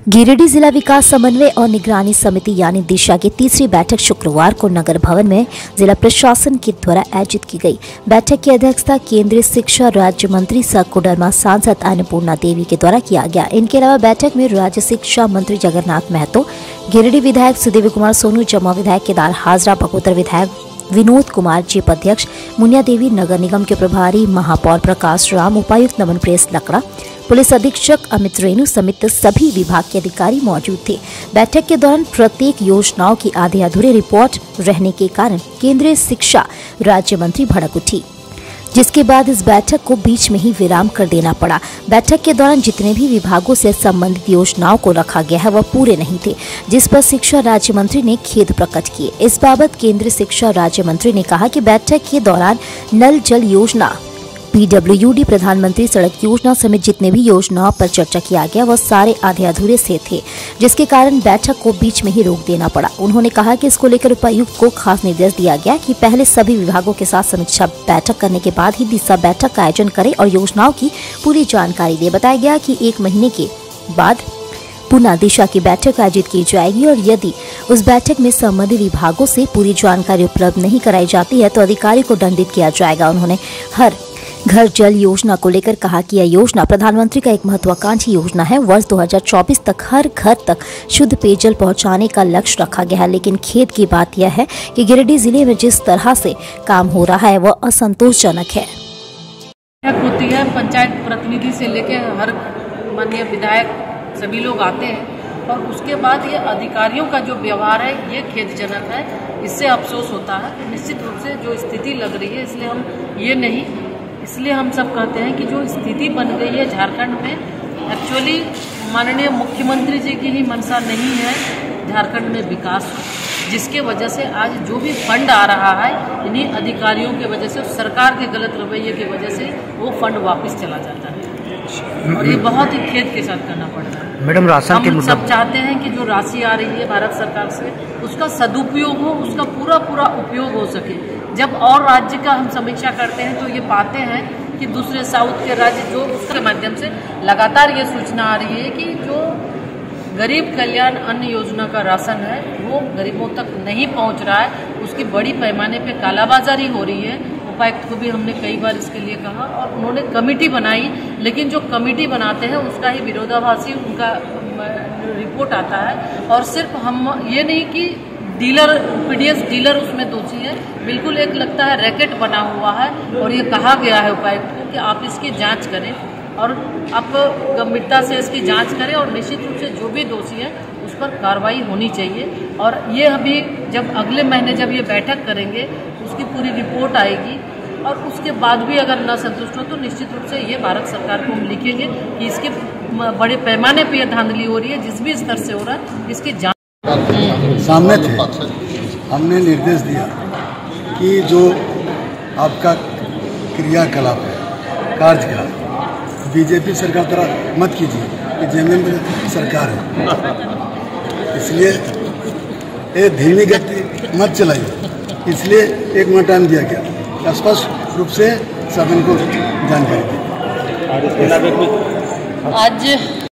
गिरिडीह जिला विकास समन्वय और निगरानी समिति यानी दिशा की तीसरी बैठक शुक्रवार को नगर भवन में जिला प्रशासन के द्वारा आयोजित की गई। बैठक की अध्यक्षता केंद्रीय शिक्षा राज्य मंत्री सह कोडरमा सांसद अन्नपूर्णा देवी के द्वारा किया गया। इनके अलावा बैठक में राज्य शिक्षा मंत्री जगन्नाथ महतो, गिरिडीह विधायक सुदेवी कुमार सोनू, जमुआ विधायक केदार हाजरा, बकोतर विधायक विनोद कुमार, जीप अध्यक्ष मुनिया देवी, नगर निगम के प्रभारी महापौर प्रकाश राम, उपायुक्त नमन प्रेस लकड़ा, पुलिस अधीक्षक अमित रेणु समेत सभी विभाग के अधिकारी मौजूद थे। बैठक के दौरान प्रत्येक योजनाओं की आधे अधूरे रिपोर्ट रहने के कारण केंद्रीय शिक्षा राज्य मंत्री भड़क उठी, जिसके बाद इस बैठक को बीच में ही विराम कर देना पड़ा। बैठक के दौरान जितने भी विभागों से संबंधित योजनाओं को रखा गया है वह पूरे नहीं थे, जिस पर शिक्षा राज्य मंत्री ने खेद प्रकट किए। इस बाबत केंद्रीय शिक्षा राज्य मंत्री ने कहा कि बैठक के दौरान नल जल योजना, PWD, प्रधानमंत्री सड़क योजना समेत जितने भी योजनाओं पर चर्चा किया गया वह सारे आधे अधूरे से थे, जिसके कारण बैठक को बीच में ही रोक देना पड़ा। उन्होंने कहा कि इसको लेकर उपायुक्त को खास निर्देश दिया गया कि पहले सभी विभागों के साथ समीक्षा बैठक करने के बाद ही दिशा बैठक का आयोजन करे और योजनाओं की पूरी जानकारी दे। बताया गया कि 1 महीने के बाद पुनः दिशा की बैठक आयोजित की जाएगी और यदि उस बैठक में संबंधित विभागों से पूरी जानकारी उपलब्ध नहीं कराई जाती है तो अधिकारी को दंडित किया जाएगा। उन्होंने हर घर जल योजना को लेकर कहा कि यह योजना प्रधानमंत्री का एक महत्वाकांक्षी योजना है। वर्ष 2024 तक हर घर तक शुद्ध पेयजल पहुंचाने का लक्ष्य रखा गया है, लेकिन खेद की बात यह है कि गिरिडीह जिले में जिस तरह से काम हो रहा है वह असंतोषजनक है। होती है पंचायत प्रतिनिधि से लेकर हर माननीय विधायक सभी लोग आते हैं और उसके बाद ये अधिकारियों का जो व्यवहार है ये खेदजनक है। इससे अफसोस होता है। निश्चित रूप से जो स्थिति लग रही है इसलिए हम सब कहते हैं कि जो स्थिति बन गई है झारखंड में, एक्चुअली माननीय मुख्यमंत्री जी की ही मंशा नहीं है झारखंड में विकास हो, जिसके वजह से आज जो भी फंड आ रहा है इन्हीं अधिकारियों के वजह से, सरकार के गलत रवैये की वजह से वो फंड वापस चला जाता है और ये बहुत ही खेद के साथ करना पड़ रहा है। मैडम, राशन के मुद्दे सब चाहते हैं कि जो राशि आ रही है भारत सरकार से उसका सदुपयोग हो, उसका पूरा उपयोग हो सके। जब और राज्य का हम समीक्षा करते हैं तो ये पाते हैं कि दूसरे साउथ के राज्य जो उसके माध्यम से लगातार ये सूचना आ रही है कि जो गरीब कल्याण अन्न योजना का राशन है वो गरीबों तक नहीं पहुंच रहा है, उसकी बड़ी पैमाने पे कालाबाजारी हो रही है। उपायुक्त को भी हमने कई बार इसके लिए कहा और उन्होंने कमेटी बनाई, लेकिन जो कमेटी बनाते हैं उसका ही विरोधाभासी उनका रिपोर्ट आता है। और सिर्फ हम ये नहीं कि PDS डीलर उसमें दोषी है, बिल्कुल एक लगता है रैकेट बना हुआ है और ये कहा गया है उपायुक्त को कि आप इसकी जांच करें और आप गंभीरता से इसकी जांच करें और निश्चित रूप से जो भी दोषी है उस पर कार्रवाई होनी चाहिए। और ये अभी जब अगले महीने जब ये बैठक करेंगे उसकी पूरी रिपोर्ट आएगी और उसके बाद भी अगर न संतुष्ट हो तो निश्चित रूप से ये भारत सरकार को हम लिखेंगे कि इसके बड़े पैमाने पर यह धांधली हो रही है, जिस भी स्तर से हो रहा है इसकी जाँच सामने थे। हमने निर्देश दिया कि जो आपका क्रियाकलाप है, कार्य का बीजेपी सरकार तरह मत कीजिए, ये जेएमएम सरकार है, इसलिए ये धीमी गति मत चलाइए। इसलिए 1 महीना टाइम दिया गया, स्पष्ट रूप से सब इनको जानकारी दी। आज